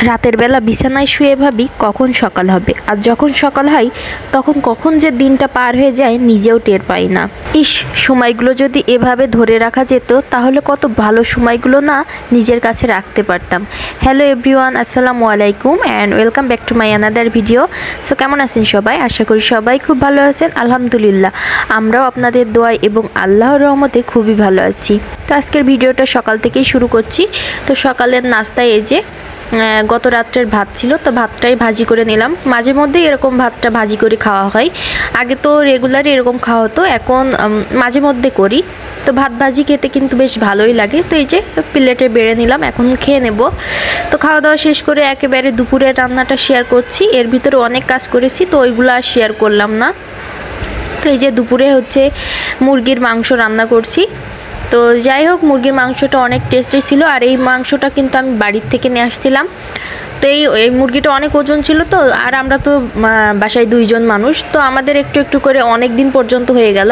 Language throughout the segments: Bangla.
রাতের বেলা বিছানায় শুয়ে ভাবি কখন সকাল হবে, আর যখন সকাল হয় তখন কখন যে দিনটা পার হয়ে যায় নিজেও টের পাই না। ইস, সময়গুলো যদি এভাবে ধরে রাখা যেত তাহলে কত ভালো সময়গুলো না নিজের কাছে রাখতে পারতাম। হ্যালো এভরিওয়ান, আসসালামু আলাইকুম and welcome back to my another video. So কেমন আছেন সবাই? আশা করি সবাই খুব ভালো আছেন। আলহামদুলিল্লাহ, আমরাও আপনাদের দোয়ায় এবং আল্লাহর রহমতে খুবই ভালো আছি। তো আজকের ভিডিওটা সকাল থেকেই শুরু করছি। তো সকালের নাস্তায় এই যে গত রাত্রের ভাত ছিল, তো ভাতটাই ভাজি করে নিলাম। মাঝে মধ্যে এরকম ভাতটা ভাজি করে খাওয়া হয়, আগে তো রেগুলারই এরকম খাওয়া হতো, এখন মাঝে মধ্যে করি। তো ভাত ভাজি খেতে কিন্তু বেশ ভালোই লাগে। তো এই যে প্লেটে বেড়ে নিলাম, এখন খেয়ে নেব। তো খাওয়া দাওয়া শেষ করে একেবারে দুপুরের রান্নাটা শেয়ার করছি। এর ভিতরে অনেক কাজ করেছি, তো ওইগুলো আর শেয়ার করলাম না। তো এই যে দুপুরে হচ্ছে মুরগির মাংস রান্না করছি। তো যাই হোক, মুরগির মাংসটা অনেক টেস্টি ছিল, আর এই মাংসটা কিন্তু আমি বাড়ির থেকে নিয়ে আসছিলাম। তো এই মুরগিটা অনেক ওজন ছিল, তো আর আমরা তো বাসায় 2 জন মানুষ, তো আমাদের একটু একটু করে অনেক দিন পর্যন্ত হয়ে গেল।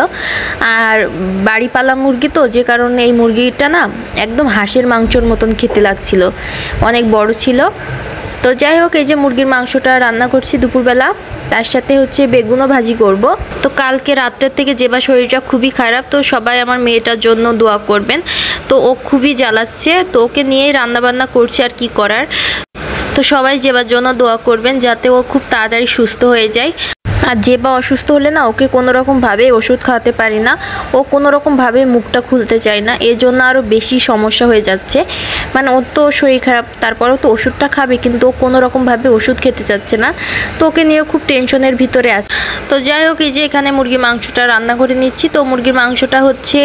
আর বাড়ি পালা মুরগি, তো যে কারণে এই মুরগিটা না একদম হাঁসের মাংসর মতন খেতে লাগছিল, অনেক বড় ছিল। তো যাই হোক, এই যে মুরগির মাংসটা রান্না করছি দুপুরবেলা, তার সাথে হচ্ছে বেগুনও ভাজি করব। তো কালকে রাত্রের থেকে যেবা শরীরটা খুবই খারাপ, তো সবাই আমার মেয়েটার জন্য দোয়া করবেন। তো ও খুবই জ্বালাচ্ছে, তো ওকে নিয়েই রান্নাবান্না করছি, আর কি করার। তো সবাই যেবার জন্য দোয়া করবেন যাতে ও খুব তাড়াতাড়ি সুস্থ হয়ে যায়। আর যেবা অসুস্থ হলে না ওকে কোনো রকমভাবে ওষুধ খাওয়াতে পারি না, ও কোনো রকমভাবে মুখটা খুলতে চায় না, এর জন্য আরও বেশি সমস্যা হয়ে যাচ্ছে। মানে ওর তো শরীর খারাপ, তারপরেও তো ওষুধটা খাবে, কিন্তু ও কোনো রকমভাবে ওষুধ খেতে চাচ্ছে না। তো ওকে নিয়ে খুব টেনশনের ভিতরে আছে। তো যাই হোক, এই যে এখানে মুরগির মাংসটা রান্না করে নিচ্ছি। তো মুরগির মাংসটা হচ্ছে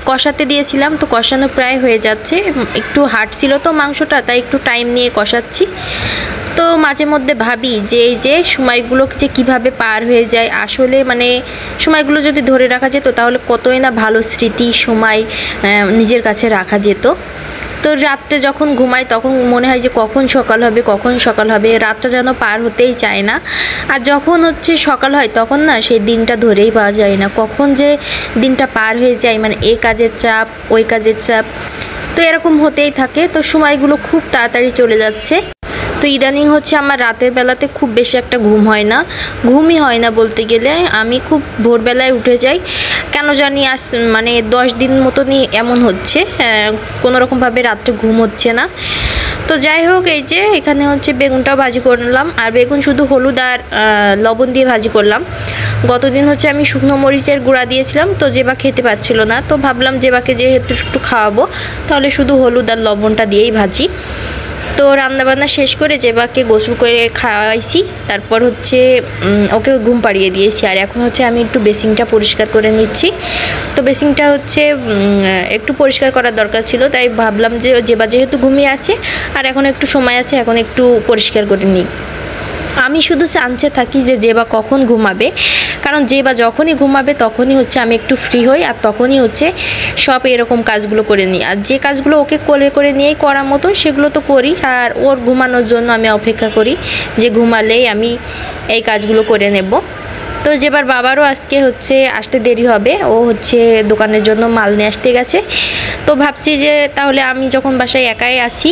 কষাতে দিয়েছিলাম, তো কষানো প্রায় হয়ে যাচ্ছে। একটু হার্ড ছিল তো মাংসটা, তাই একটু টাইম নিয়ে কষাচ্ছি। তো মাঝে মধ্যে ভাবি যে এই যে সময়গুলো যে কিভাবে পার হয়ে যায়, আসলে মানে সময়গুলো যদি ধরে রাখা যেত তাহলে কতই না ভালো স্মৃতি সময় নিজের কাছে রাখা যেত। তো রাত্রে যখন ঘুমাই তখন মনে হয় যে কখন সকাল হবে, কখন সকাল হবে, রাতটা যেন পার হতেই চায় না। আর যখন হচ্ছে সকাল হয় তখন না সেই দিনটা ধরেই পাওয়া যায় না, কখন যে দিনটা পার হয়ে যায়, মানে এই কাজের চাপ ওই কাজের চাপ, তো এরকম হতেই থাকে। তো সময়গুলো খুব তাড়াতাড়ি চলে যাচ্ছে। তো ইদানিং হচ্ছে আমার রাতের বেলাতে খুব বেশি একটা ঘুমই হয় না বলতে গেলে। আমি খুব ভোরবেলায় উঠে যাই, কেন জানি মানে 10 দিন মতনই এমন হচ্ছে, কোনো রকমভাবে রাত্রে ঘুম হচ্ছে না। তো যাই হোক, এই যে এখানে হচ্ছে বেগুনটাও ভাজি করলাম, আর বেগুন শুধু হলুদ আর লবণ দিয়ে ভাজি করলাম। গতদিন হচ্ছে আমি শুকনো মরিচের গুঁড়া দিয়েছিলাম, তো যেবা খেতে পাচ্ছিল না, তো ভাবলাম যেবাকে যেহেতু একটু খাওয়াবো তাহলে শুধু হলুদ আর লবণটা দিয়েই ভাজি। তো রান্নাবান্না শেষ করে যেবাকে গোসল করে খাওয়াইছি, তারপর হচ্ছে ওকে ঘুম পাড়িয়ে দিয়েছি। আর এখন হচ্ছে আমি একটু বেসিনটা পরিষ্কার করে নিচ্ছি। তো বেসিনটা হচ্ছে একটু পরিষ্কার করার দরকার ছিল, তাই ভাবলাম যে যেবা যেহেতু ঘুমিয়ে আছে আর এখন একটু সময় আছে, এখন একটু পরিষ্কার করে নিই। আমি শুধু চান্সে থাকি যে যেবা কখন ঘুমাবে, কারণ যেবা যখনই ঘুমাবে তখনই হচ্ছে আমি একটু ফ্রি হই, আর তখনই হচ্ছে সব এরকম কাজগুলো করে নিই। আর যে কাজগুলো ওকে কোলে করে নিয়েই করার মতো সেগুলো তো করি, আর ওর ঘুমানোর জন্য আমি অপেক্ষা করি যে ঘুমালেই আমি এই কাজগুলো করে নেব। তো যেবার বাবারও আজকে হচ্ছে আসতে দেরি হবে, ও হচ্ছে দোকানের জন্য মাল নিয়ে আসতে গেছে। তো ভাবছি যে তাহলে আমি যখন বাসায় একাই আছি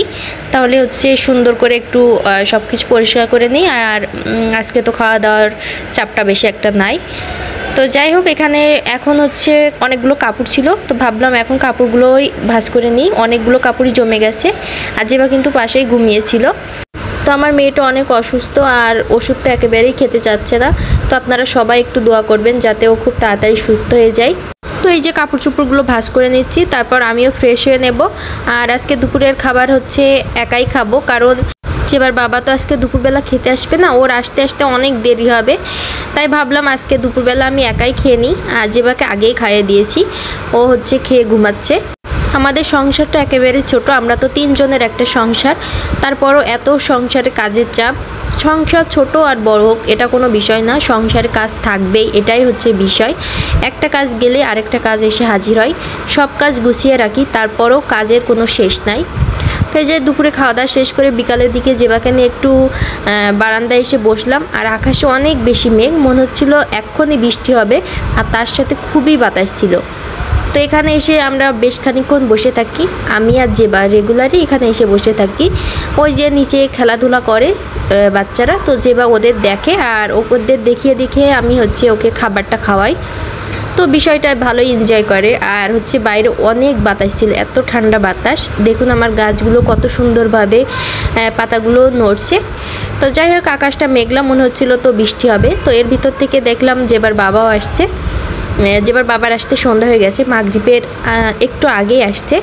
তাহলে হচ্ছে সুন্দর করে একটু সব কিছু পরিষ্কার করে নিই, আর আজকে তো খাওয়া দাওয়ার চাপটা বেশি একটা নাই। তো যাই হোক, এখানে এখন হচ্ছে অনেকগুলো কাপড় ছিল, তো ভাবলাম এখন কাপড়গুলোই ভাঁজ করে নিই। অনেকগুলো কাপড়ই জমে গেছে, আর যেবা কিন্তু পাশেই ঘুমিয়েছিল। তো আমার মেয়েটা অনেক অসুস্থ, আর ওষুধটা একেবারেই খেতে চাচ্ছে না। তো আপনারা সবাই একটু দোয়া করবেন যাতে ও খুব তাড়াতাড়ি সুস্থ হয়ে যায়। তো এই যে কাপড় চোপড়গুলো ভাঁজ করে নিচ্ছি, তারপর আমিও ফ্রেশ হয়ে নেব। আর আজকে দুপুরের খাবার হচ্ছে একাই খাবো, কারণ যেবার বাবা তো আজকে দুপুরবেলা খেতে আসবে না, ওর আসতে আসতে অনেক দেরি হবে। তাই ভাবলাম আজকে দুপুরবেলা আমি একাই খেয়ে নিই, আর যেবাকে আগেই খাইয়ে দিয়েছি, ও হচ্ছে খেয়ে ঘুমাচ্ছে। আমাদের সংসারটা একেবারে ছোট, আমরা তো 3 জনের একটা সংসার, তারপরও এত সংসারে কাজের চাপ। সংসার ছোট আর বড় হোক এটা কোনো বিষয় না, সংসারের কাজ থাকবেই, এটাই হচ্ছে বিষয়। একটা কাজ গেলে আরেকটা কাজ এসে হাজির হয়, সব কাজ গুছিয়ে রাখি, তারপরও কাজের কোনো শেষ নাই। তো এই যে দুপুরে খাওয়া দাওয়া শেষ করে বিকালের দিকে যেবাকে নিয়ে একটু বারান্দায় এসে বসলাম, আর আকাশে অনেক বেশি মেঘ, মনে হচ্ছিল এক্ষুনি বৃষ্টি হবে, আর তার সাথে খুবই বাতাস ছিল। তো এখানে এসে আমরা বেশ খানিকক্ষণ বসে থাকি, আমি আর জেবা রেগুলারই এখানে এসে বসে থাকি। ওই যে নিচে খেলাধুলা করে বাচ্চারা, তো জেবা ওদের দেখে আর ওদের দেখিয়ে দেখিয়ে আমি হচ্ছে ওকে খাবারটা খাওয়াই। তো বিষয়টা ভালোই এনজয় করে। আর হচ্ছে বাইরে অনেক বাতাস ছিল, এত ঠান্ডা বাতাস, দেখুন আমার গাছগুলো কত সুন্দরভাবে পাতাগুলো নড়ছে। তো যাই হোক, আকাশটা মেঘলা মনে হচ্ছিল তো বৃষ্টি হবে। তো এর ভিতর থেকে দেখলাম যেবার বাবাও আসছে, যেবার বাবার আসতে সন্ধ্যা হয়ে গেছে, মাগরিবের একটু আগেই আসছে।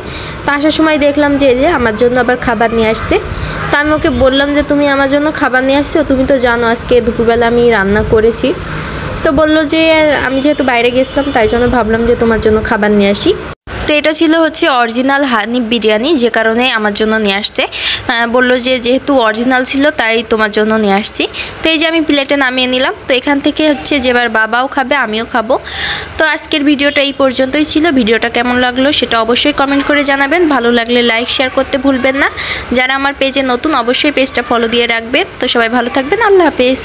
তো আসার সময় দেখলাম যে আমার জন্য আবার খাবার নিয়ে আসছে। তো আমি ওকে বললাম যে তুমি আমার জন্য খাবার নিয়ে আসছো, তুমি তো জানো আজকে দুপুরবেলা আমি রান্না করেছি। তো বললো যে আমি যেহেতু বাইরে গেছিলাম তাই জন্য ভাবলাম যে তোমার জন্য খাবার নিয়ে আসি। তো এটা ছিল হচ্ছে অরিজিনাল হানিফ বিরিয়ানি, যে কারণে আমার জন্য নিয়ে আসতে বললো যে যেহেতু অরিজিনাল ছিল তাই তোমার জন্য নিয়ে আসছি। তো এই যে আমি প্লেটে নামিয়ে নিলাম। তো এখান থেকে হচ্ছে যেবার বাবাও খাবে আমিও খাবো। তো আজকের ভিডিওটা এই পর্যন্তই ছিল। ভিডিওটা কেমন লাগলো সেটা অবশ্যই কমেন্ট করে জানাবেন। ভালো লাগলে লাইক শেয়ার করতে ভুলবেন না। যারা আমার পেজে নতুন অবশ্যই পেজটা ফলো দিয়ে রাখবেন। তো সবাই ভালো থাকবেন, আল্লাহ হাফেজ।